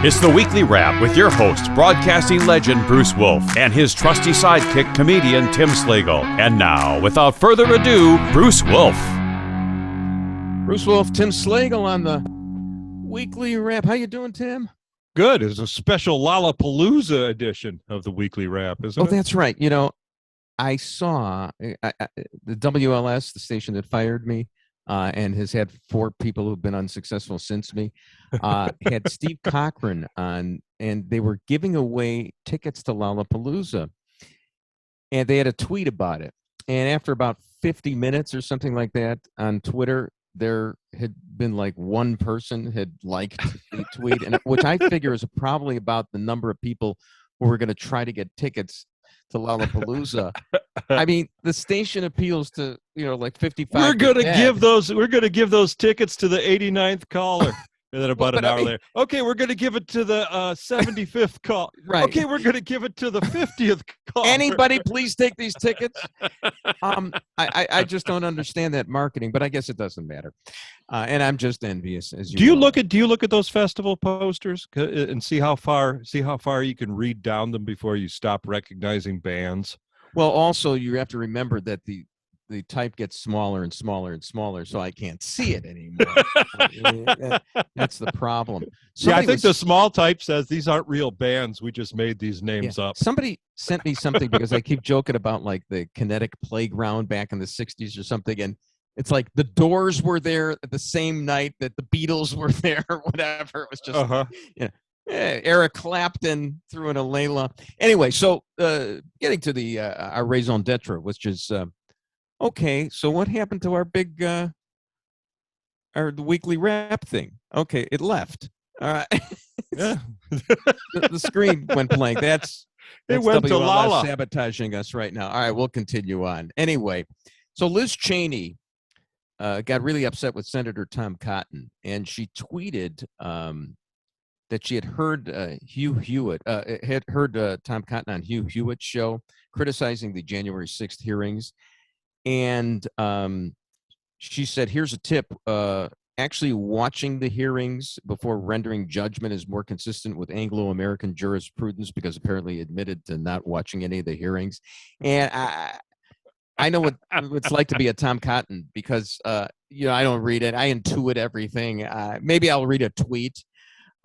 It's the Weekly Wrap with your host, broadcasting legend Bruce Wolf, and his trusty sidekick, comedian Tim Slagle. And now, without further ado, Bruce Wolf. Bruce Wolf, Tim Slagle on the Weekly Wrap. How you doing, Tim? Good. It's a special LAPalooza edition of the Weekly Wrap, isn't it? Oh, that's right. You know, I saw the WLS, the station that fired me, and has had 4 people who've been unsuccessful since me, had Steve Cochran on, and they were giving away tickets to LAPalooza. And they had a tweet about it. And after about 50 minutes or something like that on Twitter, there had been like one person had liked the tweet, and which I figure is probably about the number of people who were going to try to get tickets to LAPalooza. I mean, the station appeals to, like 55. We're going to give those tickets to the 89th caller. And then about an hour later, okay, we're going to give it to the 75th call. Right. Okay, we're going to give it to the 50th call. Anybody, please take these tickets. I just don't understand that marketing, but I guess it doesn't matter. And I'm just envious. Do you look at those festival posters and see how far you can read down them before you stop recognizing bands? Well, also you have to remember that the type gets smaller and smaller and smaller, so I can't see it anymore. That's the problem. I think the small type says these aren't real bands. We just made these names up. Somebody sent me something because I keep joking about like the Kinetic Playground back in the 60s or something, and it's like the Doors were there at the same night that the Beatles were there or whatever. It was just, Eric Clapton threw in a Layla. Anyway, so getting to the our raison d'etre, which is okay, so what happened to our big, the Weekly Wrap thing? Okay, it left. All right. Yeah. the screen went blank. That's it went WLS to Lala. sabotaging us right now. All right, we'll continue on. Anyway, so Liz Cheney got really upset with Senator Tom Cotton, and she tweeted that she had heard Tom Cotton on Hugh Hewitt's show criticizing the January 6th hearings. And she said, here's a tip. Actually watching the hearings before rendering judgment is more consistent with Anglo-American jurisprudence, because apparently admitted to not watching any of the hearings. And I know what it's like to be a Tom Cotton, because, I don't read it. I intuit everything. Maybe I'll read a tweet,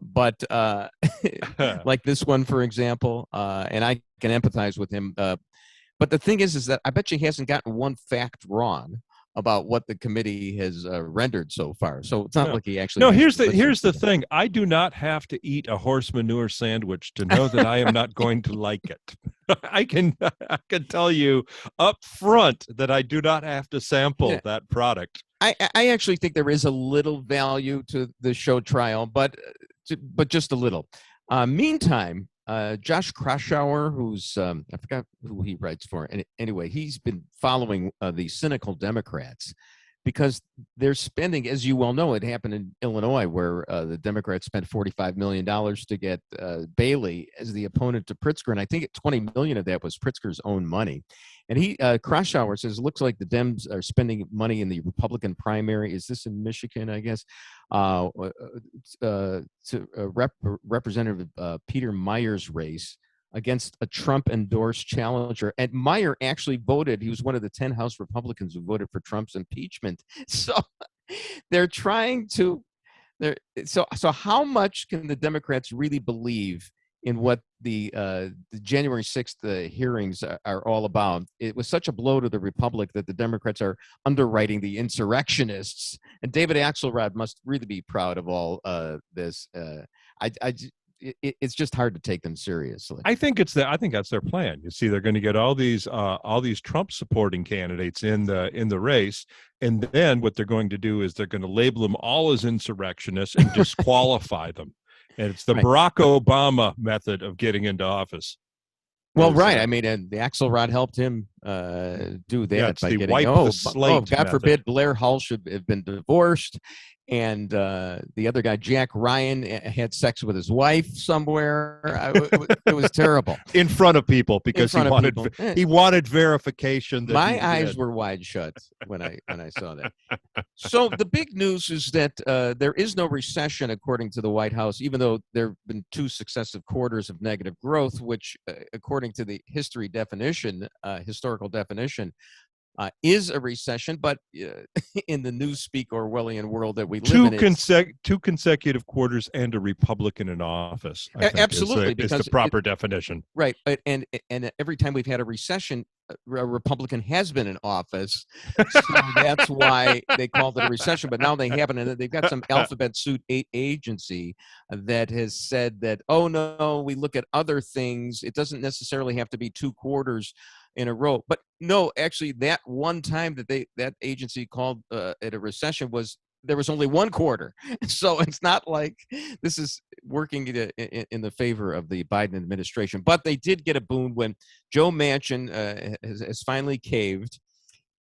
but like this one, for example, and I can empathize with him. But the thing is that I bet you he hasn't gotten one fact wrong about what the committee has rendered so far. So it's not like he actually. No, here's the thing. I do not have to eat a horse manure sandwich to know that I am not going to like it. I can tell you up front that I do not have to sample that product. I actually think there is a little value to the show trial, but just a little. Meantime, Josh Kraushaar, who's I forgot who he writes for. And anyway, he's been following the cynical Democrats, because they're spending, as you well know, it happened in Illinois, where the Democrats spent $45 million to get Bailey as the opponent to Pritzker, and I think $20 million of that was Pritzker's own money. And Kraushaar says, it looks like the Dems are spending money in the Republican primary. Is this in Michigan, I guess? Representative Peter Meyer's race against a Trump-endorsed challenger. And Meyer actually voted. He was one of the 10 House Republicans who voted for Trump's impeachment. So they're trying to. So how much can the Democrats really believe in what the January 6th hearings are all about? It was such a blow to the Republic that the Democrats are underwriting the insurrectionists. And David Axelrod must really be proud of all this. It's just hard to take them seriously. I think that's their plan. You see, they're going to get all these Trump supporting candidates in the race, and then what they're going to do is they're going to label them all as insurrectionists and disqualify them. And it's the Barack Obama method of getting into office. Well, right. I mean, and the Axelrod helped him do that by getting. The slate God forbid Blair Hull should have been divorced, And the other guy, Jack Ryan, had sex with his wife somewhere. It was terrible. In front of people, because front of people. he wanted verification that my eyes were wide shut when I saw that. So the big news is that there is no recession, according to the White House, even though there have been 2 successive quarters of negative growth, which, according to the historical definition, is a recession. But in the newspeak Orwellian world that we live in, 2 consecutive quarters and a Republican in office. I think absolutely, is the proper definition. Right, and every time we've had a recession, a Republican has been in office, so that's why they called it a recession. But now they haven't, and they've got some alphabet soup agency that has said that, oh no, we look at other things. It doesn't necessarily have to be 2 quarters in a row. But no, actually, that one time that that agency called it a recession there was only 1 quarter. So it's not like this is working in the favor of the Biden administration. But they did get a boon when Joe Manchin has finally caved.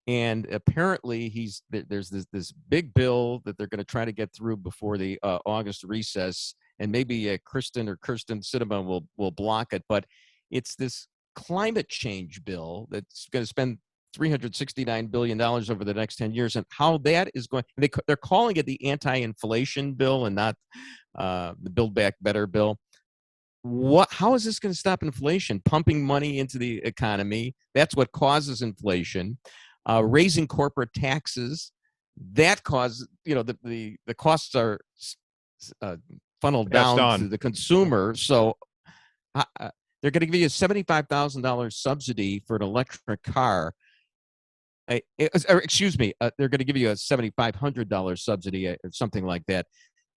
And apparently there's this big bill that they're going to try to get through before the August recess. And maybe Kirsten Sinema will block it. But it's this climate change bill that's going to spend $369 billion over the next 10 years, and how that is going. They're calling it the anti-inflation bill and not the Build Back Better bill. How is this going to stop inflation? Pumping money into the economy, that's what causes inflation. Raising corporate taxes, that causes, the costs are funneled down to the consumer. So they're going to give you a $75,000 subsidy for an electric car. Excuse me, they're going to give you a $7,500 subsidy or something like that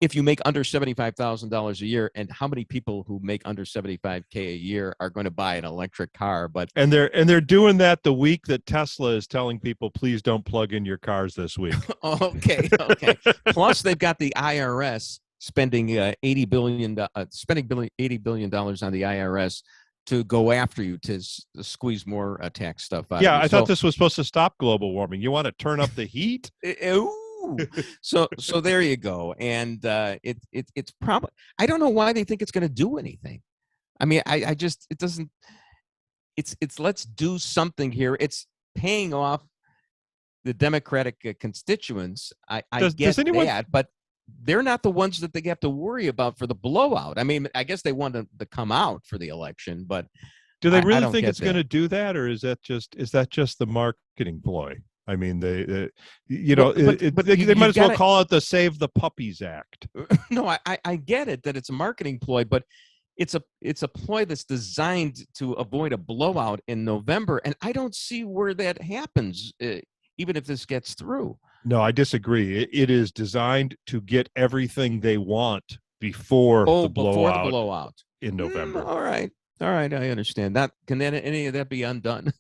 if you make under $75,000 a year. And how many people who make under $75K a year are going to buy an electric car? And they're doing that the week that Tesla is telling people, please don't plug in your cars this week. Okay. Plus, they've got the IRS spending $80 billion on the IRS to go after you, to squeeze more tax stuff out. Yeah, I thought this was supposed to stop global warming. You want to turn up the heat? So there you go. And it's probably, I don't know why they think it's going to do anything. I mean, I just, it doesn't. It's let's do something here. It's paying off the Democratic constituents. I get that, but they're not the ones that they have to worry about for the blowout. I mean, I guess they want to come out for the election, but do they really think it's going to do that, or is that just the marketing ploy? I mean, they might as well call it the Save the Puppies Act. No, I get it that it's a marketing ploy, but it's a ploy that's designed to avoid a blowout in November, and I don't see where that happens, even if this gets through. No, I disagree. It is designed to get everything they want before the blowout in November. All right, I understand that. Can any of that be undone?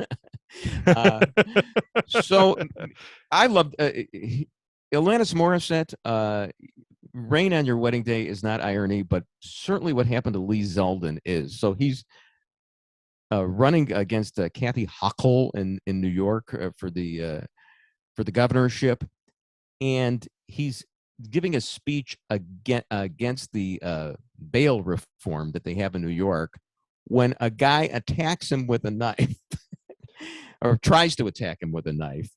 So I love Alanis Morissette. Rain on Your Wedding Day is not irony, but certainly what happened to Lee Zeldin is. So he's running against Kathy Hochul in New York for the governorship, and he's giving a speech against the bail reform that they have in New York, when a guy attacks him with a knife or tries to attack him with a knife,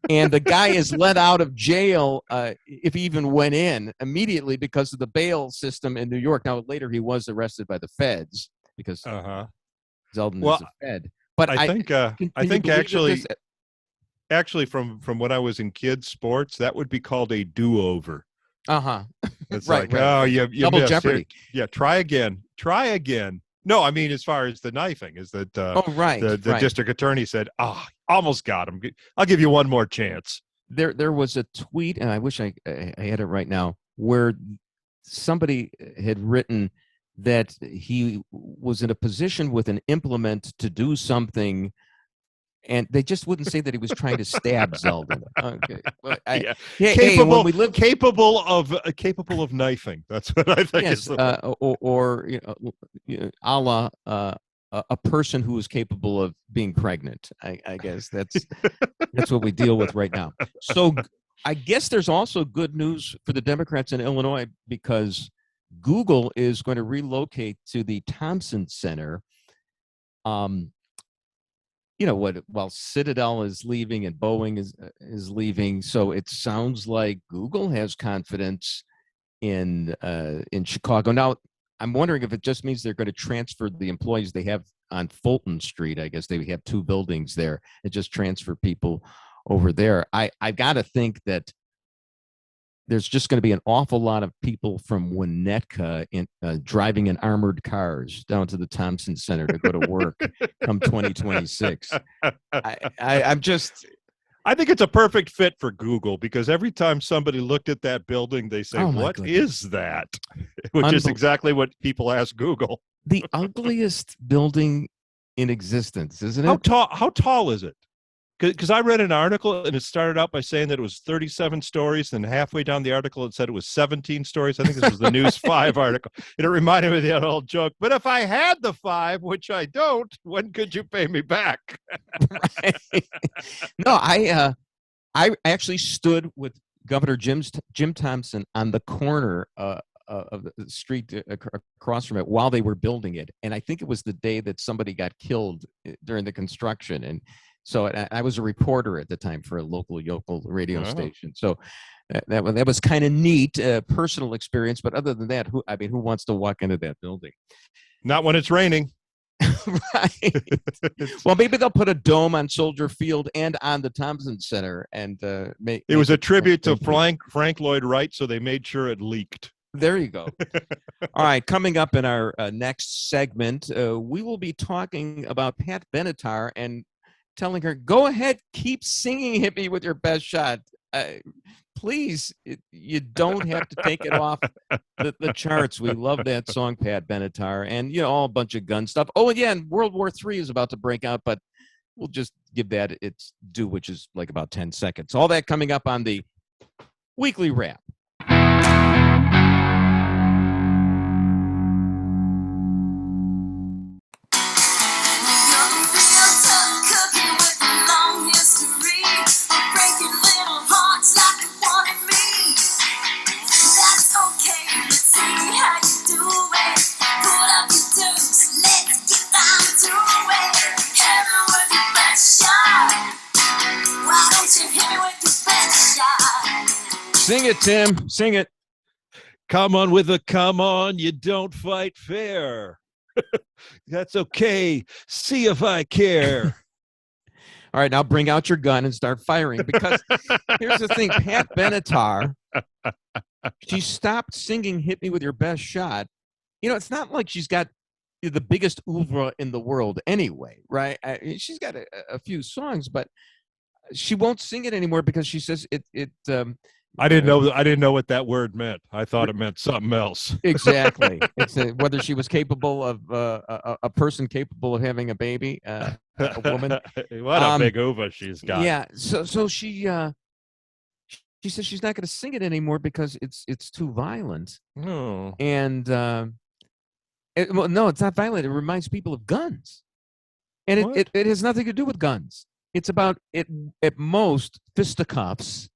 and the guy is let out of jail, if he even went in, immediately because of the bail system in New York. Now, later he was arrested by the feds because Zeldin is a Fed. But I think actually from when I was in kids sports, that would be called a do-over. It's right. Oh, you double missed. jeopardy. Yeah, try again. No, I mean, as far as the knifing, is that the district attorney said, almost got him. I'll give you one more chance. There was a tweet, and I wish I had it right now, where somebody had written that he was in a position with an implement to do something, and they just wouldn't say that he was trying to stab Zeldin. Okay, capable of knifing. That's what I think. Yes, or a la a person who is capable of being pregnant. I guess that's what we deal with right now. So I guess there's also good news for the Democrats in Illinois because Google is going to relocate to the Thompson Center. While Citadel is leaving and Boeing is leaving, so it sounds like Google has confidence in Chicago. Now, I'm wondering if it just means they're going to transfer the employees they have on Fulton Street. I guess they have 2 buildings there and just transfer people over there. I got to think that there's just going to be an awful lot of people from Winnetka driving in armored cars down to the Thompson Center to go to work come 2026. I think it's a perfect fit for Google because every time somebody looked at that building, they say, "What is that?" Which is exactly what people ask Google. The ugliest building in existence, isn't it? How tall is it? Because I read an article and it started out by saying that it was 37 stories, and halfway down the article it said it was 17 stories. I think this was the News 5 article. And it reminded me of that old joke. But if I had the 5, which I don't, when could you pay me back? Right. No, I actually stood with Governor Jim Thompson on the corner of the street across from it while they were building it. And I think it was the day that somebody got killed during the construction. And so I was a reporter at the time for a local radio station. So that was kind of neat, personal experience. But other than that, who wants to walk into that building? Not when it's raining. Right. Well, maybe they'll put a dome on Soldier Field and on the Thompson Center. And it was a tribute to Frank Lloyd Wright, so they made sure it leaked. There you go. All right, coming up in our next segment, we will be talking about Pat Benatar and telling her, go ahead, keep singing Hit Me With Your Best Shot. Please, you don't have to take it off the charts. We love that song, Pat Benatar, and all a bunch of gun stuff. Oh, and yeah, and World War III is about to break out, but we'll just give that its due, which is like about 10 seconds. All that coming up on the Weekly Wrap. Sing it, Tim. Sing it. Come on with a come on. You don't fight fair. That's okay. See if I care. All right, now bring out your gun and start firing. Because here's the thing, Pat Benatar, she stopped singing Hit Me With Your Best Shot. It's not like she's got the biggest oeuvre in the world anyway, right? She's got a few songs, but she won't sing it anymore because she says I didn't know what that word meant. I thought it meant something else. Exactly. It's whether she was capable of a person capable of having a baby, a woman. What a big oeuvre she's got. Yeah. So she says she's not going to sing it anymore because it's too violent. Oh. And no, it's not violent. It reminds people of guns, and it has nothing to do with guns. It's about at most fisticuffs.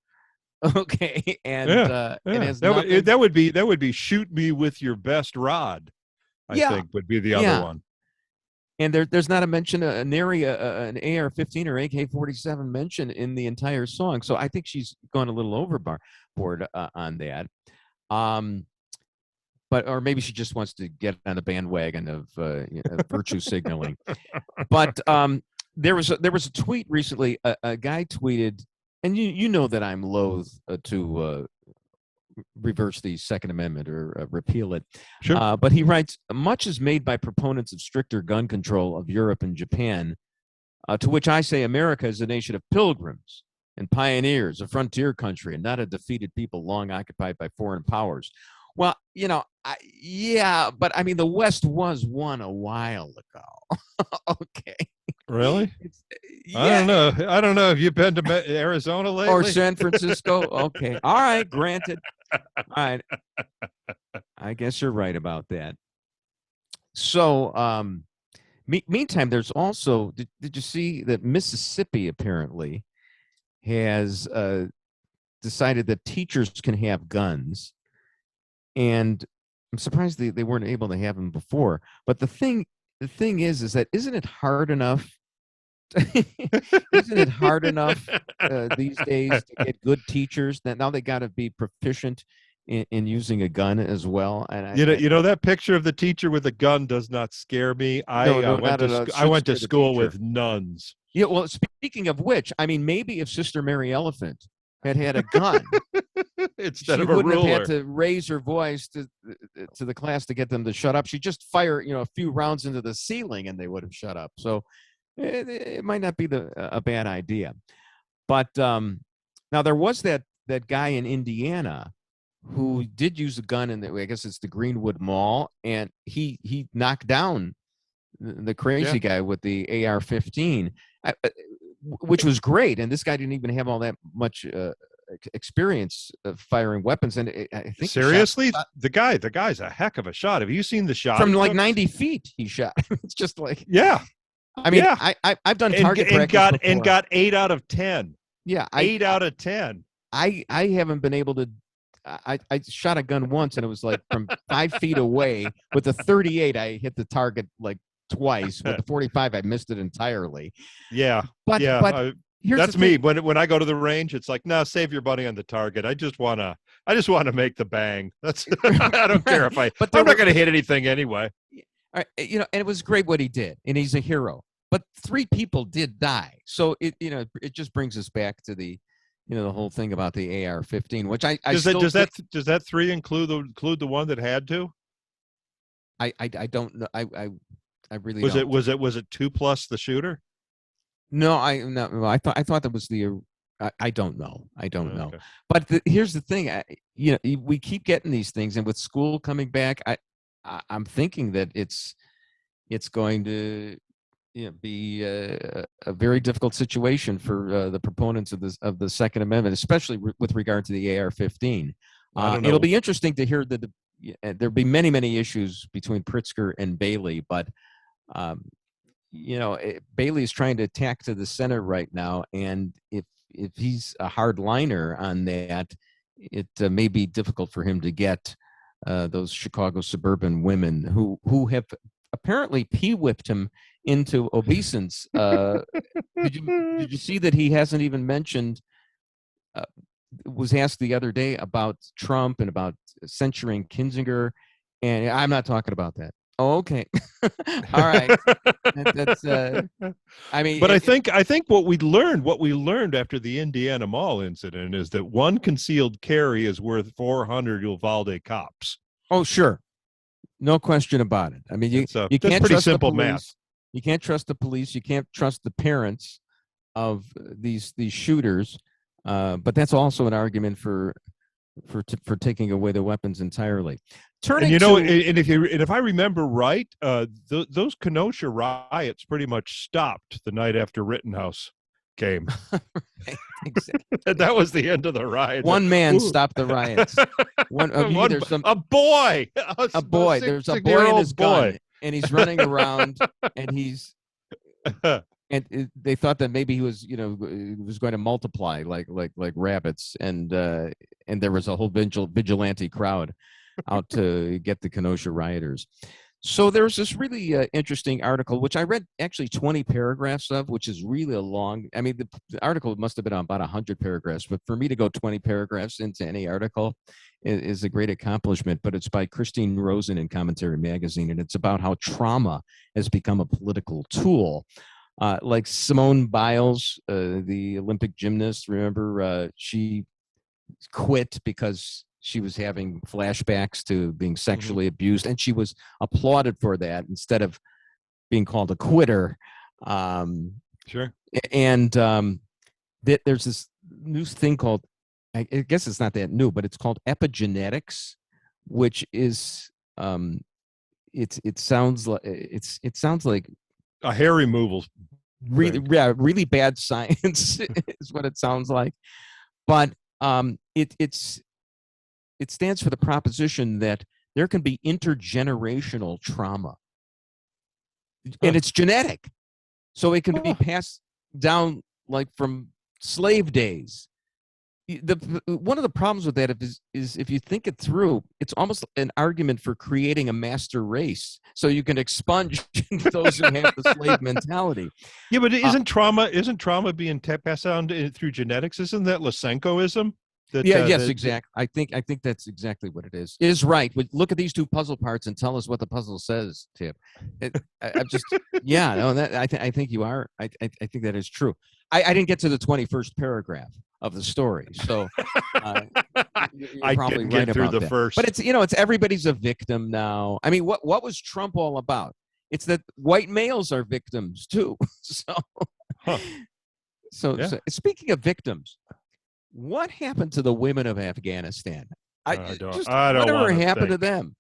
Okay, and it has that would be shoot me with your best rod. I think would be the other one. And there's not a mention an AR-15 or AK-47 mention in the entire song. So I think she's gone a little overboard on that. Or maybe she just wants to get on the bandwagon of virtue signaling. But there was a tweet recently. A guy tweeted. And you know that I'm loath to reverse the Second Amendment or repeal it. Sure. But he writes, much is made by proponents of stricter gun control of Europe and Japan, to which I say America is a nation of pilgrims and pioneers, a frontier country, and not a defeated people long occupied by foreign powers. Well, but I mean, the West was won a while ago. Okay. Really? Yeah. I don't know. Have you been to Arizona lately? Or San Francisco? Okay. All right. Granted. All right. I guess you're right about that. So, meantime, there's also, did you see that Mississippi apparently has decided that teachers can have guns, and I'm surprised they weren't able to have them before. But the thing is that isn't it hard enough? Isn't it hard enough these days to get good teachers? That now they got to be proficient in using a gun as well. And you know that picture of the teacher with a gun does not scare me. I went to school with nuns. Yeah. Well, speaking of which, I mean, maybe if Sister Mary Elephant had a gun instead she of a wouldn't ruler, have had to raise her voice to the class to get them to shut up. She'd just fire, a few rounds into the ceiling, and they would have shut up. So it might not be a bad idea. But now there was that guy in Indiana who did use a gun in I guess it's the Greenwood Mall, and he knocked down the crazy guy with the AR-15, which was great. And this guy didn't even have all that much experience of firing weapons. And I think seriously, the guy's a heck of a shot. Have you seen the shot from like 90 feet? He shot. It's just like I mean, I've done target practice and got 8 out of 10. Yeah, 8 out of 10. I haven't been able to. I shot a gun once, and it was like from 5 feet away. With the 38, I hit the target like twice. With the 45, I missed it entirely. Yeah, but that's me. When I go to the range, it's like, no, save your money on the target. I just wanna make the bang. That's I don't care if I'm not gonna hit anything anyway. And it was great what he did, and he's a hero. But 3 people did die, so it just brings us back to the whole thing about the AR-15, which does that 3 include the one that had to? I don't know. I really don't. Was it 2 plus the shooter? No, I thought that was the. I don't know. I don't know. But here's the thing. We keep getting these things, and with school coming back, I'm thinking that it's going to be a very difficult situation for the proponents of the Second Amendment, especially with regard to the AR-15. It'll be interesting to hear that there'll be many, many issues between Pritzker and Bailey, but Bailey is trying to attack to the center right now, and if he's a hardliner on that, it may be difficult for him to get those Chicago suburban women who have apparently pee-whipped him into obeisance. Did you see that he hasn't even mentioned? Was asked the other day about Trump and about censuring Kinzinger, and I'm not talking about that. Oh, okay. All right. That's I mean, but I think what we learned after the Indiana Mall incident is that one concealed carry is worth 400 Uvalde cops. Oh, sure. No question about it. I mean, you can't pretty trust simple the police. math. You can't trust the police. You can't trust the parents of these shooters. But that's also an argument for taking away the weapons entirely. And if I remember right, those Kenosha riots pretty much stopped the night after Rittenhouse came. Right, exactly. That was the end of the riot. One man stopped the riots. A boy. A boy. There's a boy and his gun, and he's running around, and he's. And they thought that maybe he was going to multiply like rabbits, and there was a whole vigilante crowd out to get the Kenosha rioters. So there's this really interesting article, which I read actually 20 paragraphs of, which is really a long. I mean, the article must have been about 100 paragraphs, but for me to go 20 paragraphs into any article is a great accomplishment. But it's by Christine Rosen in Commentary Magazine, and it's about how trauma has become a political tool. Like Simone Biles, the Olympic gymnast, remember she quit because she was having flashbacks to being sexually abused, and she was applauded for that instead of being called a quitter. Sure. And there's this new thing called, I guess it's not that new, but it's called Epigenetics, which is it sounds like a hair removal. Really bad science is what it sounds like. But it stands for the proposition that there can be intergenerational trauma, and it's genetic, so it can be passed down like from slave days one of the problems with that is if you think it through, it's almost an argument for creating a master race so you can expunge those who have the slave mentality. Yeah, but isn't trauma being passed down through genetics? Isn't that Lysenkoism? Yes, exactly. I think that's exactly what it is. It is right. Look at these two puzzle parts and tell us what the puzzle says, Tim. I'm just, yeah, no, I think you are. I think that is true. I didn't get to the 21st paragraph of the story, so you're probably didn't right get through about the that. first. But it's everybody's a victim now. I mean, what was Trump all about? It's that white males are victims too. So speaking of victims, what happened to the women of Afghanistan? Whatever happened to them?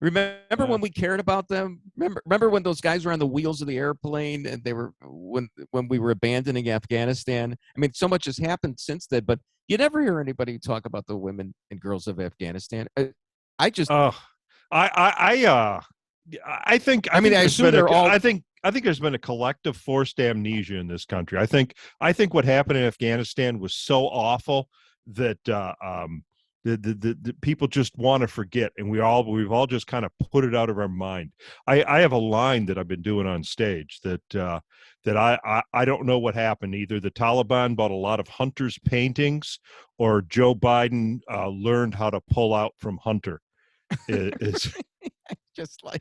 Remember when we cared about them? Remember when those guys were on the wheels of the airplane and they were when we were abandoning Afghanistan? I mean, so much has happened since then, but you never hear anybody talk about the women and girls of Afghanistan. I think there's been a collective forced amnesia in this country. I think what happened in Afghanistan was so awful that the people just want to forget, and we've all just kind of put it out of our mind. I have a line that I've been doing on stage that I don't know what happened. Either the Taliban bought a lot of Hunter's paintings, or Joe Biden learned how to pull out from Hunter. It's just like.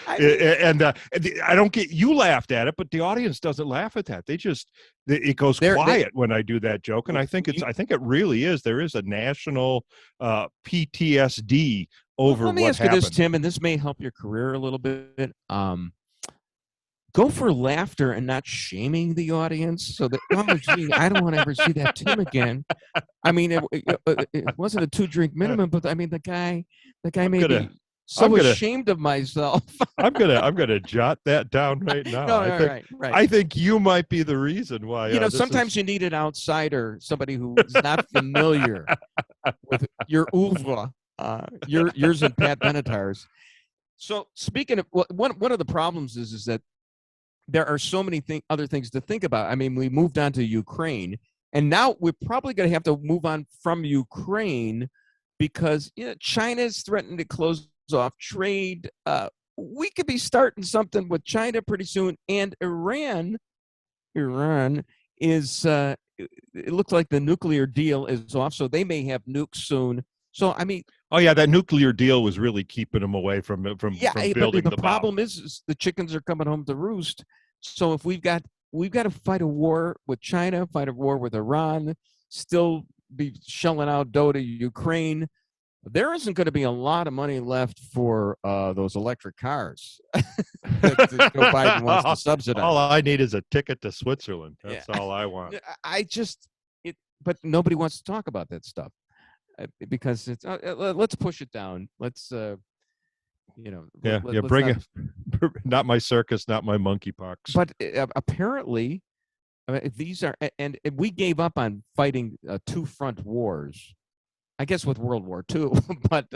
I don't get, you laughed at it, but the audience doesn't laugh at that. It goes quiet when I do that joke, and I think it really is. There is a national PTSD over. Let me ask you this, Tim, and this may help your career a little bit. Go for laughter and not shaming the audience, so that I don't want to ever see that Tim again. I mean, it wasn't a 2-drink minimum, but I mean the guy may be so ashamed of myself. I'm gonna jot that down right now. Right. I think you might be the reason why. Sometimes you need an outsider, somebody who is not familiar with your oeuvre, yours and Pat Benatar's. So speaking of, one of the problems is that there are so many other things to think about. I mean, we moved on to Ukraine, and now we're probably going to have to move on from Ukraine because China is threatening to close off trade. We could be starting something with China pretty soon, and Iran is it looks like the nuclear deal is off, so they may have nukes soon. So I mean, that nuclear deal was really keeping them away from building the problem is the chickens are coming home to roost. So if we've got to fight a war with China, fight a war with Iran, still be shelling out dough to Ukraine, there isn't going to be a lot of money left for those electric cars that Joe Biden wants to subsidize. All I need is a ticket to Switzerland. That's all I want. But nobody wants to talk about that stuff because it's. Let's push it down. Let's, bring it. Not my circus, not my monkeypox. But apparently, these are, and we gave up on fighting 2 front wars. I guess with World War II, but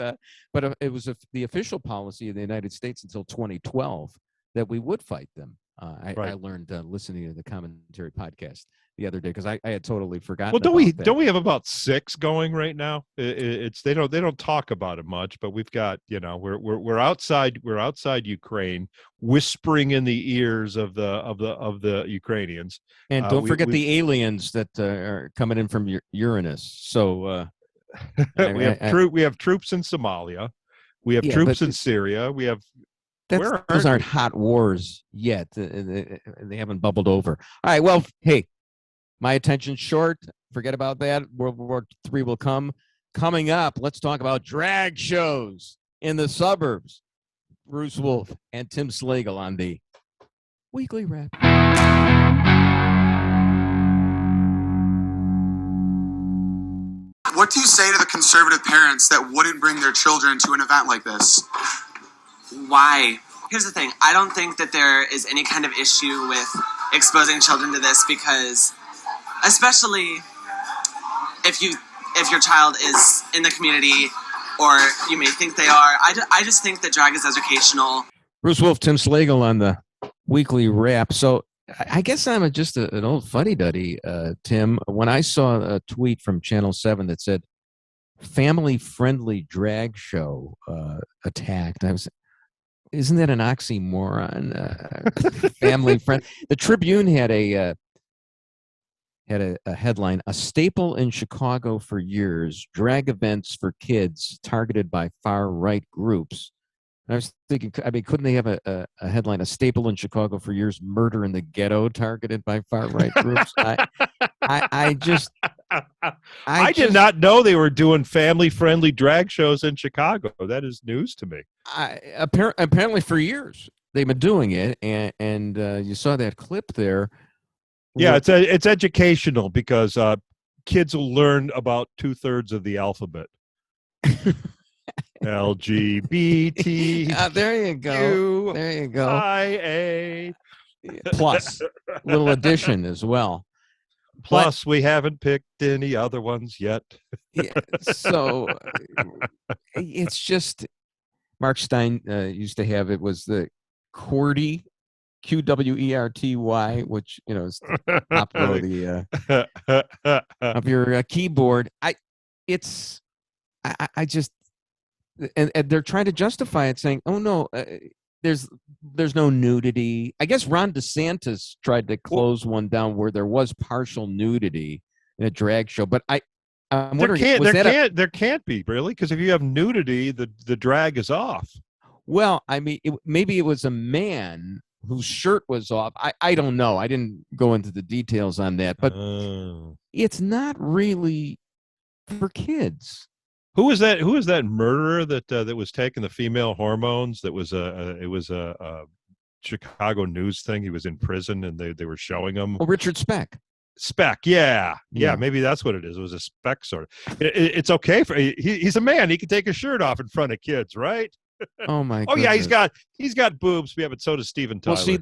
it was the official policy of the United States until 2012 that we would fight them. I learned listening to the commentary podcast the other day because I had totally forgotten. Well, don't we have about 6 going right now? They don't talk about it much, but we've got we're outside Ukraine, whispering in the ears of the Ukrainians. And don't forget the aliens that are coming in from Uranus. So. We have troops in Somalia. We have troops in Syria. We have. Those aren't hot wars yet. They haven't bubbled over. All right. Well, hey, my attention's short. Forget about that. World War III will come. Coming up, let's talk about drag shows in the suburbs. Bruce Wolf and Tim Slagle on the Weekly Wrap. What do you say to the conservative parents that wouldn't bring their children to an event like this? Why? Here's the thing. I don't think that there is any kind of issue with exposing children to this because, especially if your child is in the community or you may think they are, I just think that drag is educational. Bruce Wolf, Tim Slagle on the Weekly Wrap. So I guess I'm just an old fuddy-duddy, Tim. When I saw a tweet from Channel 7 that said, family-friendly drag show attacked, I was, isn't that an oxymoron? Family friend. The Tribune had a headline: a staple in Chicago for years, drag events for kids targeted by far-right groups. And I was thinking, I mean, couldn't they have a headline: a staple in Chicago for years, murder in the ghetto targeted by far-right groups? I did not know they were doing family-friendly drag shows in Chicago. That is news to me. Apparently for years they've been doing it, and you saw that clip there. Yeah, it's educational because kids will learn about 2/3 of the alphabet. LGBT. There you go. There you go. IA. Plus, little addition as well. Plus, we haven't picked any other ones yet. Yeah, so it's just, Mark Stein used to have, it was the QWERTY, QWERTY, which, you know, is the top row of your keyboard. I just, and they're trying to justify it, saying, "Oh no, there's no nudity." I guess Ron DeSantis tried to close one down where there was partial nudity in a drag show, but I'm wondering, there can't be, really, because if you have nudity, the drag is off. Well, I mean, maybe it was a man whose shirt was off. I don't know. I didn't go into the details on that, but it's not really for kids. Who was that murderer that was taking the female hormones? That was a Chicago news thing. He was in prison, and they were showing him. Oh, Richard Speck. Speck, yeah, maybe that's what it is. It was a Speck sort of. It's okay for he's a man. He can take his shirt off in front of kids, right? Oh my! Oh yeah, he's got boobs. Yeah, but so does Steven Tyler. Well, see,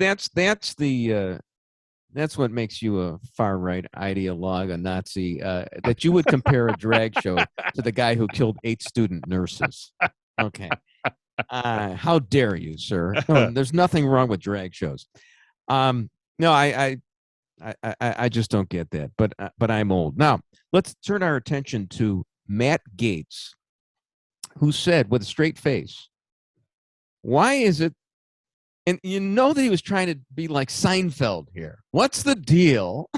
that's what makes you a far right ideologue, a Nazi. That you would compare a drag show to the guy who killed 8 student nurses. Okay, how dare you, sir? No, there's nothing wrong with drag shows. No, I just don't get that. But I'm old. Now let's turn our attention to Matt Gaetz, who said with a straight face, "Why is it?" And you know that he was trying to be like Seinfeld here. What's the deal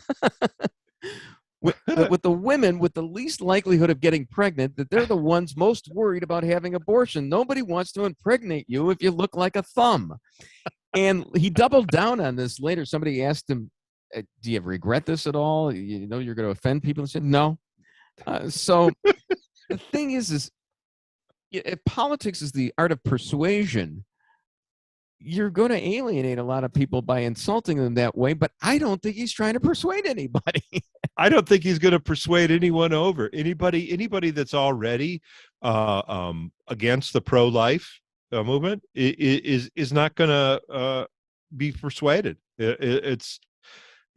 with the women with the least likelihood of getting pregnant, that they're the ones most worried about having abortion? Nobody wants to impregnate you if you look like a thumb. And he doubled down on this later. Somebody asked him, "Do you regret this at all? You know you're going to offend people?" He said, "No." So the thing is if politics is the art of persuasion, you're going to alienate a lot of people by insulting them that way, but I don't think he's trying to persuade anybody. I don't think he's going to persuade anyone over. Anybody that's already against the pro-life movement is not going to be persuaded. It's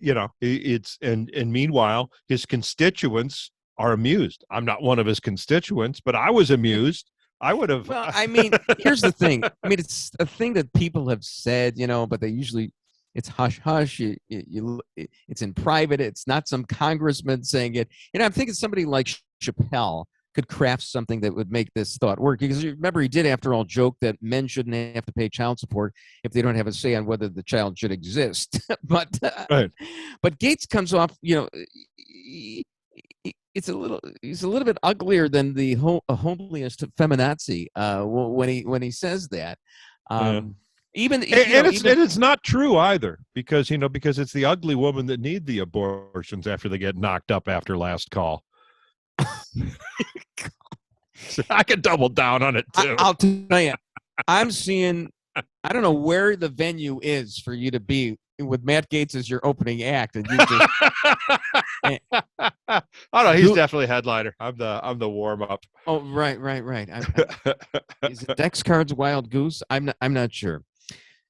and meanwhile, his constituents are amused. I'm not one of his constituents, but I was amused. I would have. Well, I mean, here's the thing. I mean, it's a thing that people have said, but they usually, it's hush hush. It's in private. It's not some congressman saying it. I'm thinking somebody like Chappelle could craft something that would make this thought work. Because you remember, he did, after all, joke that men shouldn't have to pay child support if they don't have a say on whether the child should exist. But Gaetz comes off, he's a little bit uglier than the homeliest feminazi when he says that. It's not true either, because it's the ugly woman that need the abortions after they get knocked up after last call. So I can double down on it too. I'll tell you, I'm seeing. I don't know where the venue is for you to be with Matt Gaetz as your opening act, and you just. Oh no, he's definitely headliner. I'm the warm up. Oh right. Is it Dex Cards Wild Goose? I'm not sure.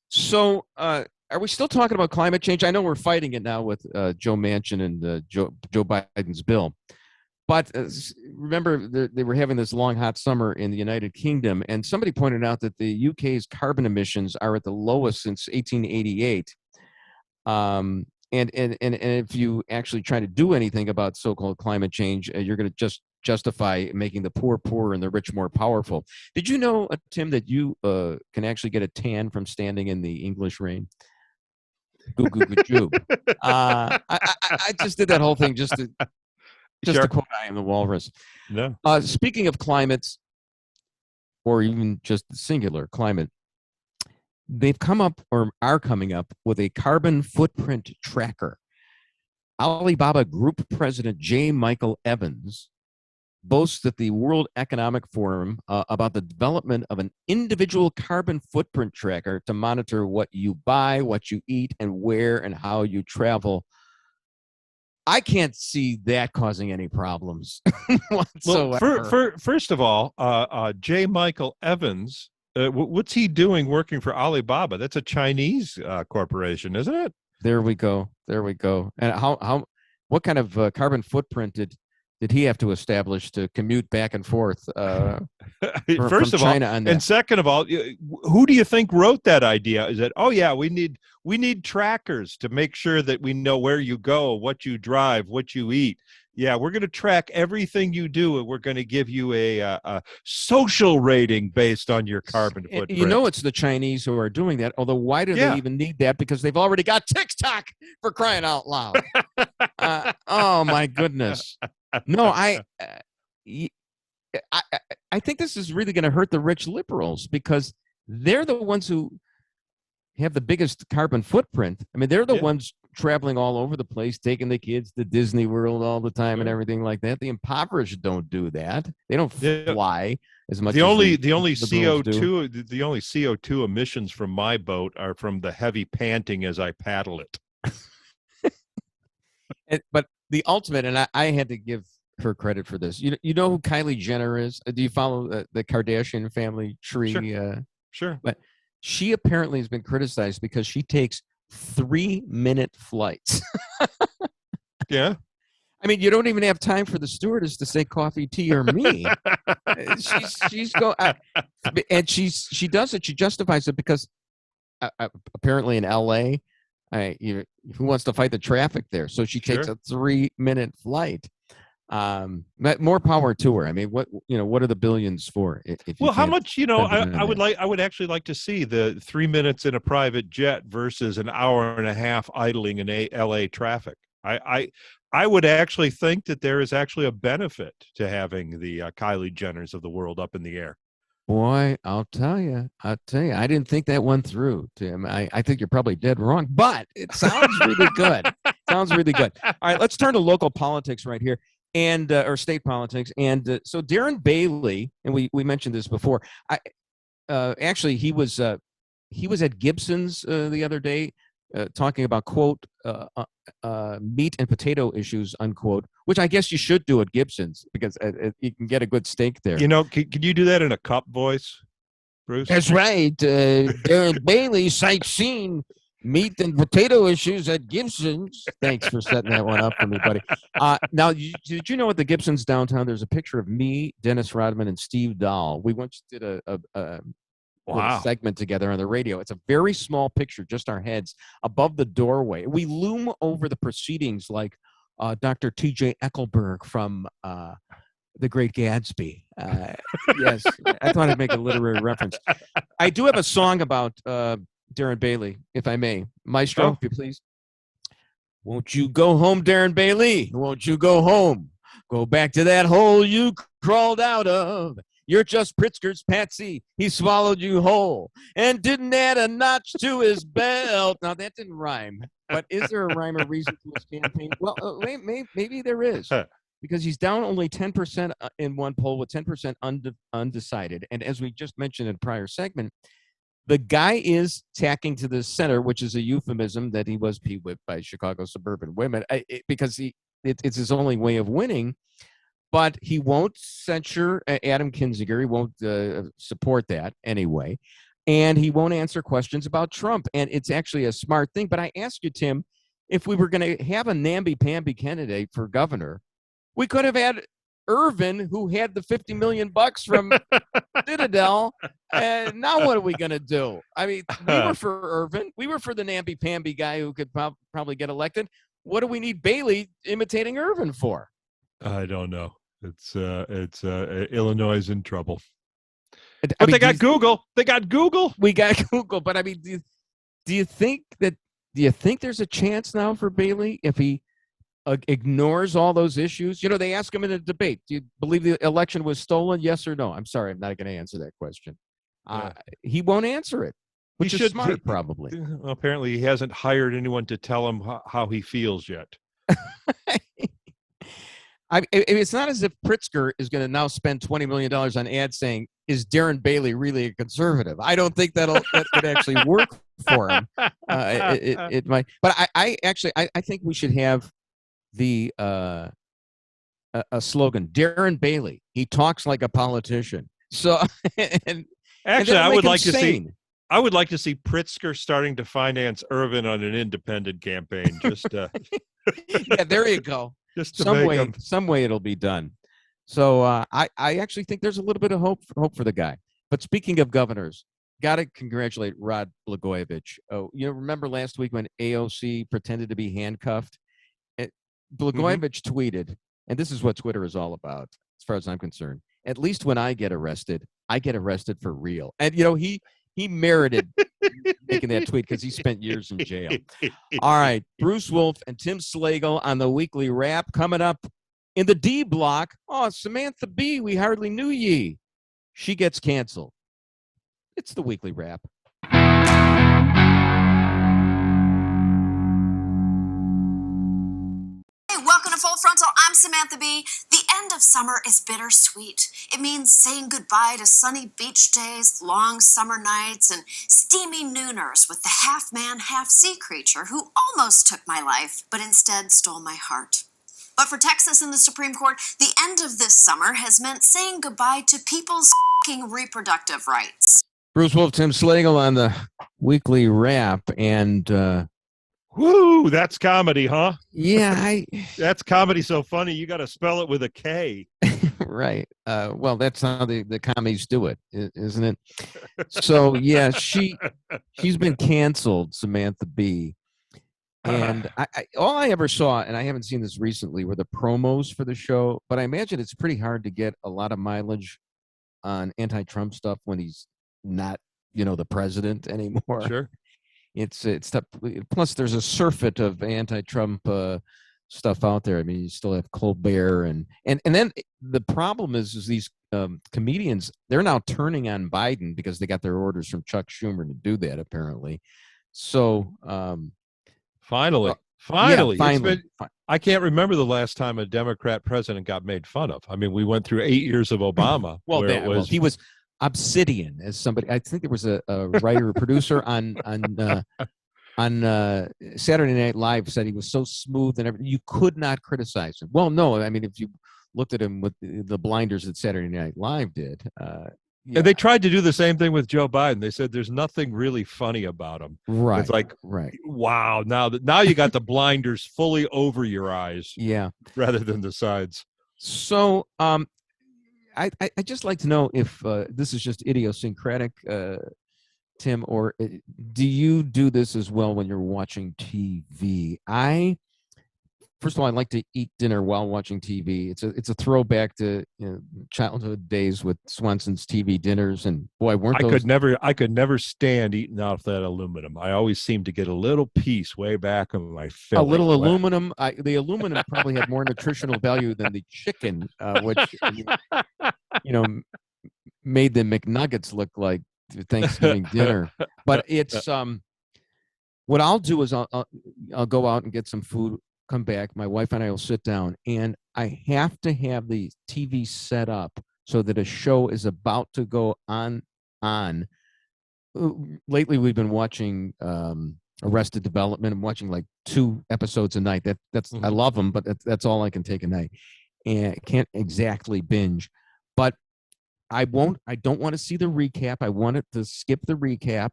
So are we still talking about climate change? I know we're fighting it now with Joe Manchin and Joe Biden's bill. But remember, they were having this long, hot summer in the United Kingdom, and somebody pointed out that the UK's carbon emissions are at the lowest since 1888. And if you actually try to do anything about so-called climate change, you're going to just justify making the poor poorer and the rich more powerful. Did you know, Tim, that you can actually get a tan from standing in the English rain? Goo goo goo joob. I just did that whole thing just to quote I Am the Walrus. No. Speaking of climates, or even just singular climate, they've come up or are coming up with a carbon footprint tracker. Alibaba Group President J. Michael Evans boasts at the World Economic Forum about the development of an individual carbon footprint tracker to monitor what you buy, what you eat, and where and how you travel. I can't see that causing any problems whatsoever. Well, first of all, J. Michael Evans, what's he doing working for Alibaba? That's a Chinese corporation, isn't it? There we go. And what kind of carbon footprint did he have to establish to commute back and forth? First of all, and second of all, who do you think wrote that idea? Is that, oh yeah, we need trackers to make sure that we know where you go, what you drive, what you eat. Yeah, we're going to track everything you do, and we're going to give you a social rating based on your carbon footprint. You know, it's the Chinese who are doing that. Although, why do they even need that? Because they've already got TikTok, for crying out loud. Oh my goodness. No, I think this is really going to hurt the rich liberals, because they're the ones who have the biggest carbon footprint. I mean, they're the ones traveling all over the place, taking the kids to Disney World all the time and everything like that. The impoverished don't do that. They don't fly as much. The only CO2 emissions from my boat are from the heavy panting as I paddle it. But the ultimate, and I had to give her credit for this. You know who Kylie Jenner is? Do you follow the Kardashian family tree? Sure. But she apparently has been criticized because she takes 3-minute flights. Yeah. I mean, you don't even have time for the stewardess to say coffee, tea, or me. She does it. She justifies it because apparently in LA, who wants to fight the traffic there? So she takes a 3-minute flight. More power to her. I mean, what are the billions for? How much? I would actually like to see the 3 minutes in a private jet versus an hour and a half idling in LA traffic. I would actually think that there is actually a benefit to having the Kylie Jenners of the world up in the air. Boy, I'll tell you, I didn't think that one through, Tim. I think you're probably dead wrong, but it sounds really good. Sounds really good. All right, let's turn to local politics right here, and or state politics. And so Darren Bailey, and we mentioned this before. Actually, he was at Gibson's the other day, talking about, quote, meat and potato issues, unquote, which I guess you should do at Gibson's, because you can get a good steak there. Can you do that in a cup voice, Bruce? That's right. Darren Bailey sightseeing meat and potato issues at Gibson's. Thanks for setting that one up for me, buddy. Now, did you know at the Gibson's downtown, there's a picture of me, Dennis Rodman, and Steve Dahl. We once did a segment together on the radio. It's a very small picture, just our heads above the doorway. We loom over the proceedings like Dr. T.J. Eckelberg from The Great Gatsby. Yes, I thought I'd make a literary reference. I do have a song about Darren Bailey, if I may. Maestro, if you please. Won't you go home, Darren Bailey? Won't you go home? Go back to that hole you crawled out of. You're just Pritzker's patsy. He swallowed you whole and didn't add a notch to his belt. Now, that didn't rhyme, but is there a rhyme or reason to his campaign? Well, maybe there is, because he's down only 10% in one poll with 10% undecided. And as we just mentioned in a prior segment, the guy is tacking to the center, which is a euphemism that he was p-whipped by Chicago suburban women, because it's his only way of winning. But he won't censure Adam Kinzinger. He won't support that anyway. And he won't answer questions about Trump. And it's actually a smart thing. But I ask you, Tim, if we were going to have a namby-pamby candidate for governor, we could have had Irvin, who had the $50 million from Citadel. And now what are we going to do? I mean, we were for Irvin. We were for the namby-pamby guy who could probably get elected. What do we need Bailey imitating Irvin for? I don't know. It's Illinois is in trouble. But they got Google. They got Google. We got Google. But I mean, do you think there's a chance now for Bailey if he ignores all those issues? You know, they ask him in a debate, do you believe the election was stolen? Yes or no? I'm sorry, I'm not going to answer that question. He won't answer it, which is smart, probably. Well, apparently, he hasn't hired anyone to tell him how he feels yet. It's not as if Pritzker is going to now spend $20 million on ads saying, is Darren Bailey really a conservative? I don't think that could actually work for him. It might. But I think we should have a slogan, Darren Bailey. He talks like a politician. So, actually, I would like to see Pritzker starting to finance Irvin on an independent campaign. Just yeah, there you go. Just to some way it'll be done. So I actually think there's a little bit of hope for the guy. But speaking of governors, got to congratulate Rod Blagojevich. Oh, remember last week when AOC pretended to be handcuffed? Blagojevich tweeted, and this is what Twitter is all about, as far as I'm concerned. At least when I get arrested for real. And he merited making that tweet because he spent years in jail. All right, Bruce Wolf and Tim Slagle on the weekly wrap coming up in the D block. Oh, Samantha Bee, we hardly knew ye. She gets canceled. It's the weekly wrap. Welcome to Full Frontal. I'm Samantha Bee. The end of summer is bittersweet. It means saying goodbye to sunny beach days, long summer nights, and steamy nooners with the half-man, half-sea creature who almost took my life, but instead stole my heart. But for Texas and the Supreme Court, the end of this summer has meant saying goodbye to people's f***ing reproductive rights. Bruce Wolf, Tim Slagle on the weekly wrap, and whoo, that's comedy, huh? Yeah, that's comedy so funny you got to spell it with a K. Right. Well, that's how the commies do it, isn't it? So yeah, she's been canceled, Samantha Bee. And all I ever saw, and I haven't seen this recently, were the promos for the show. But I imagine it's pretty hard to get a lot of mileage on anti-Trump stuff when he's not, the president anymore. Sure. It's tough. Plus, there's a surfeit of anti-Trump stuff out there. I mean, you still have Colbert, and then the problem is these comedians, they're now turning on Biden because they got their orders from Chuck Schumer to do that, apparently. So finally. I can't remember the last time a Democrat president got made fun of. I mean, we went through 8 years of Obama. He was Obsidian, as somebody. I think there was a writer, or producer on Saturday Night Live said he was so smooth and everything you could not criticize him. Well, no, I mean if you looked at him with the blinders that Saturday Night Live did. Yeah. They tried to do the same thing with Joe Biden. They said there's nothing really funny about him. Right. It's like, right. Wow. Now you got the blinders fully over your eyes. Yeah. Rather than the sides. So, I just like to know if this is just idiosyncratic, Tim, or do you do this as well when you're watching TV? First of all, I like to eat dinner while watching TV. It's a throwback to childhood days with Swanson's TV dinners, and boy, I could never stand eating off that aluminum. I always seemed to get a little piece way back on my filling. A little aluminum. The aluminum probably had more nutritional value than the chicken, which made the McNuggets look like Thanksgiving dinner. But it's what I'll do is I'll go out and get some food. Come back, my wife and I will sit down, and I have to have the TV set up so that a show is about to go on. Lately, we've been watching Arrested Development. I'm watching like 2 episodes a night. That's I love them, but that's all I can take a night, and I can't exactly binge. But I don't want to see the recap. I want it to skip the recap,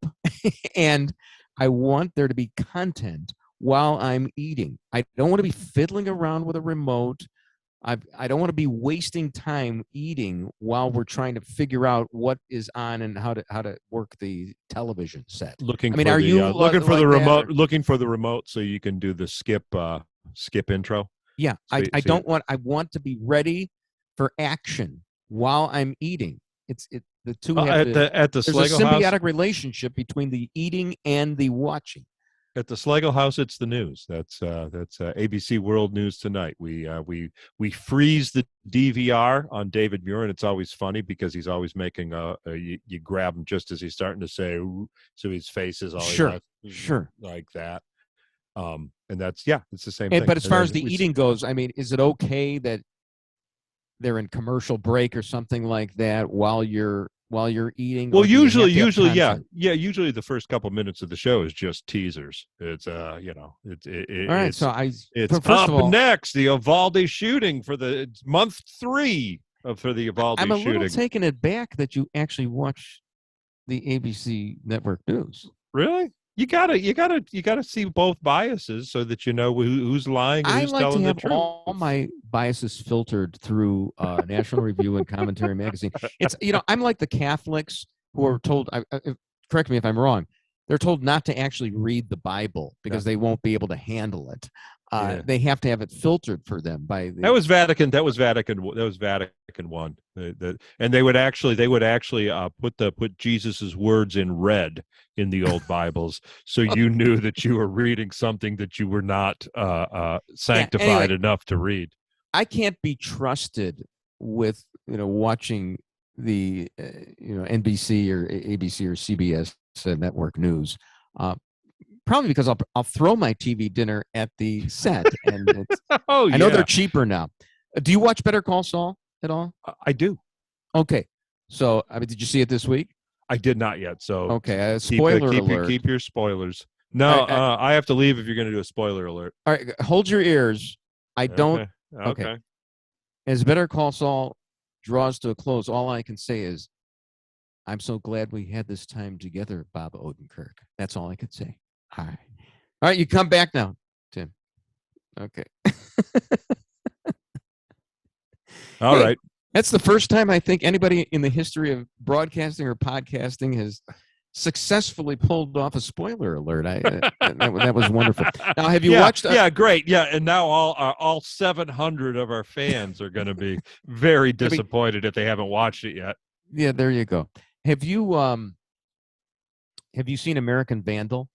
and I want there to be content while I'm eating. I don't want to be fiddling around with a remote I don't want to be wasting time eating while we're trying to figure out what is on and how to work the television set. Looking for the remote, or? looking for the remote so you can do the skip intro. Yeah, I want to be ready for action while I'm eating. The two have at the there's Schlegel a symbiotic house, relationship between the eating and the watching. At the Schlegel house, it's the news. That's ABC World News Tonight. We freeze the DVR on David Muir, and it's always funny because he's always making you grab him just as he's starting to say, ooh, so his face is always sure like that. And that's it's the same thing. But as far as the eating goes, I mean, is it okay that they're in commercial break or something like that while you're eating? Well, usually usually the first couple minutes of the show is just teasers. It's all right. So it's up next, the Uvalde shooting for the month 3 for the Uvalde shooting. I'm a little taken aback that you actually watch the ABC network news. Really? You gotta see both biases so that you know who's lying and who's telling the truth. I like to have all my biases filtered through National Review and Commentary Magazine. It's I'm like the Catholics who are told. Correct me if I'm wrong. They're told not to actually read the Bible because they won't be able to handle it. They have to have it filtered for them by the. That was Vatican I. And they would actually put Jesus's words in red in the old Bibles, so you knew that you were reading something that you were not sanctified enough to read. I can't be trusted with watching the NBC or ABC or CBS network news. Probably because I'll throw my TV dinner at the set, and I know they're cheaper now. Do you watch Better Call Saul at all? I do. Okay, so did you see it this week? I did not yet. So okay, spoiler alert. Keep your spoilers. No, I have to leave if you're going to do a spoiler alert. All right, hold your ears. I don't. Okay. As Better Call Saul draws to a close, all I can say is, I'm so glad we had this time together, Bob Odenkirk. That's all I could say. All right, you come back now, Tim. Okay. All right. That's the first time I think anybody in the history of broadcasting or podcasting has successfully pulled off a spoiler alert. That was wonderful. Now, have you watched? Great. Yeah, and now all 700 of our fans are going to be very disappointed if they haven't watched it yet. Yeah, there you go. Have you seen American Vandal?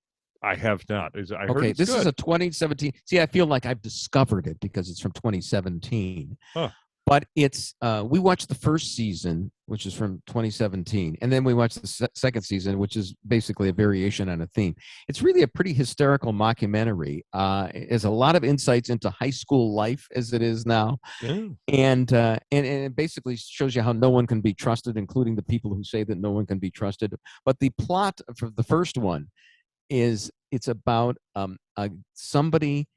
I have not. I heard it's this good. Is a 2017. See, I feel like I've discovered it because it's from 2017. Huh. But it's we watched the first season, which is from 2017, and then we watched the second season, which is basically a variation on a theme. It's really a pretty hysterical mockumentary. It has a lot of insights into high school life as it is now, and it basically shows you how no one can be trusted, including the people who say that no one can be trusted. But the plot for the first one is it's about somebody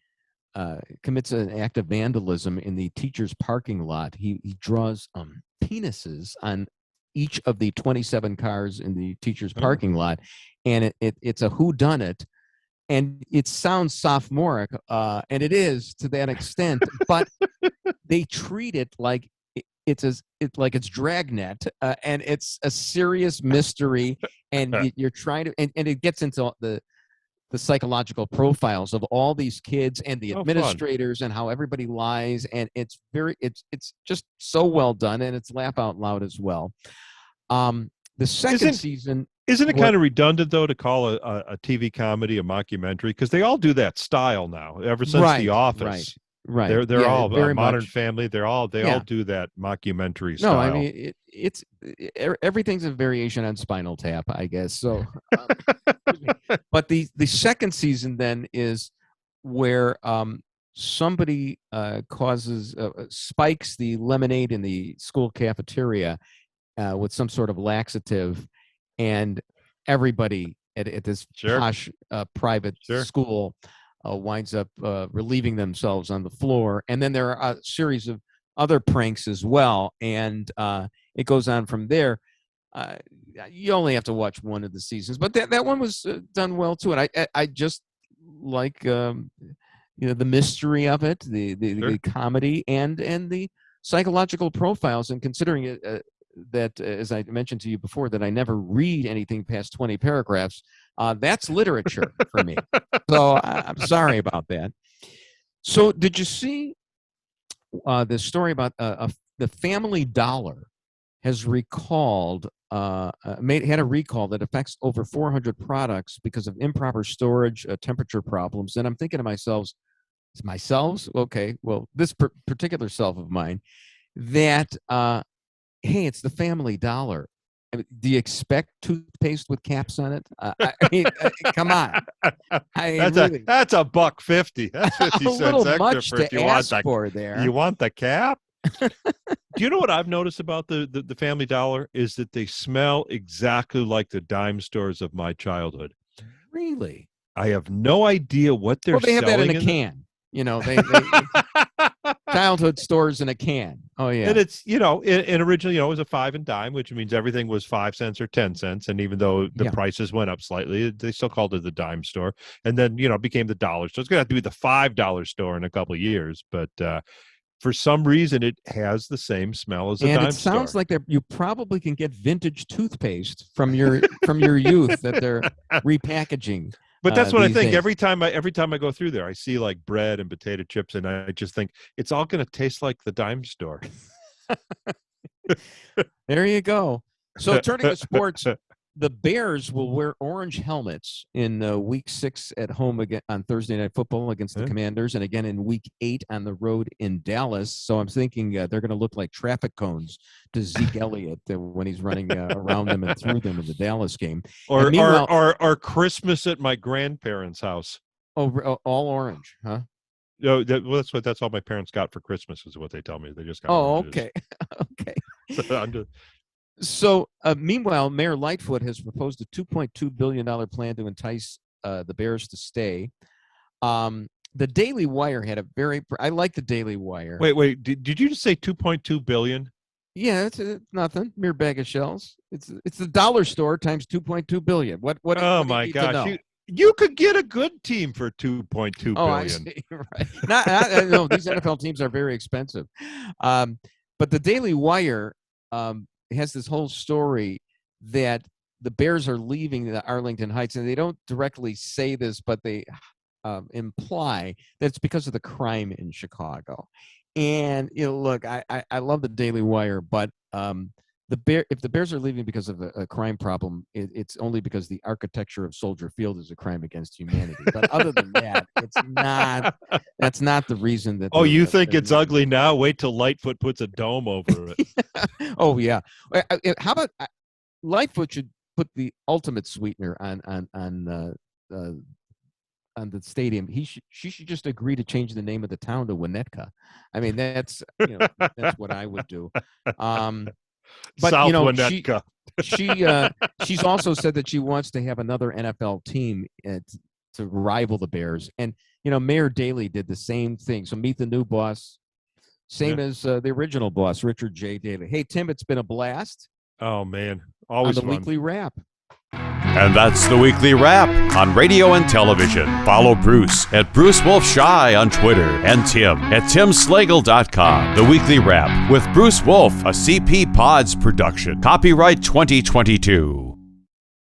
commits an act of vandalism in the teacher's parking lot. He draws penises on each of the 27 cars in the teacher's parking lot, and it's a whodunit, and it sounds sophomoric, and it is to that extent, but they treat it like it's Dragnet, and it's a serious mystery, and you're trying to, and it gets into the psychological profiles of all these kids and the administrators and how everybody lies, and it's just so well done, and it's laugh out loud as well. The second season. Isn't it kind of redundant, though, to call a TV comedy a mockumentary? Because they all do that style now, ever since The Office. Right. They're all very Modern much. Family. They all do that mockumentary style. No, I mean it's everything's a variation on Spinal Tap, I guess. So, but the second season then is where somebody spikes the lemonade in the school cafeteria with some sort of laxative, and everybody at this posh private school winds up relieving themselves on the floor. And then there are a series of other pranks as well, and it goes on from there. You only have to watch one of the seasons, but that one was done well too. And I just like the mystery of it, the comedy, and the psychological profiles. And considering it, that, as I mentioned to you before, that I never read anything past 20 paragraphs, that's literature for me. So I'm sorry about that. So did you see the story about the Family Dollar has recalled, had a recall that affects over 400 products because of improper storage, temperature problems. And I'm thinking to myself, okay, well, this particular self of mine, that, hey, it's the Family Dollar. I mean, do you expect toothpaste with caps on it? I mean, come on. That's $1.50. That's 50 a cents little extra much for if to you want ask for there. You want the cap? Do you know what I've noticed about the Family Dollar is that they smell exactly like the dime stores of my childhood. Really? I have no idea what they're selling. Well, they have that in a can. They childhood stores in a can. Oh yeah. And it's, and originally, it was a 5 and dime, which means everything was 5 cents or 10 cents. And even though the prices went up slightly, they still called it the dime store. And then, it became the dollar store. It's going to have to be the $5 store in a couple of years. But for some reason, it has the same smell as a dime store. And it sounds like you probably can get vintage toothpaste from your youth that they're repackaging. But that's what I think. Days. Every time I go through there, I see like bread and potato chips, and I just think it's all going to taste like the dime store. There you go. So turning to sports, the Bears will wear orange helmets in Week 6 at home again on Thursday Night Football against the Commanders, and again in Week 8 on the road in Dallas. So I'm thinking they're going to look like traffic cones to Zeke Elliott when he's running around them and through them in the Dallas game. Or Christmas at my grandparents' house. Oh, all orange, huh? No, that's all my parents got for Christmas is what they tell me. They just got. Oh, okay, okay. So, meanwhile, Mayor Lightfoot has proposed a $2.2 billion plan to entice the Bears to stay. The Daily Wire had I like the Daily Wire. Wait, did you just say $2.2 billion? Yeah, it's nothing. Mere bag of shells. It's the dollar store times $2.2 billion. What? Oh my gosh! You could get a good team for $2.2 billion. Oh, I see. Right. No, these NFL teams are very expensive. But the Daily Wire has this whole story that the Bears are leaving the Arlington Heights, and they don't directly say this, but they imply that it's because of the crime in Chicago. And look, I love the Daily Wire, but if the Bears are leaving because of a crime problem, it's only because the architecture of Soldier Field is a crime against humanity. But other than that, it's not. That's not the reason that. Oh, you think it's ugly now? Wait till Lightfoot puts a dome over it. Oh yeah. How about Lightfoot should put the ultimate sweetener on the stadium? She should just agree to change the name of the town to Winnetka. I mean, that's what I would do. But South Winnetka. She's also said that she wants to have another NFL team to rival the Bears. And Mayor Daley did the same thing. So meet the new boss, same as the original boss, Richard J. Daley. Hey Tim, it's been a blast. Oh man, always on the fun. Weekly Wrap. And that's the Weekly Wrap on radio and television. Follow Bruce at Bruce Wolf Shy on Twitter and Tim at timslagle.com. The Weekly Wrap with Bruce Wolf, a CP Pods production. Copyright 2022.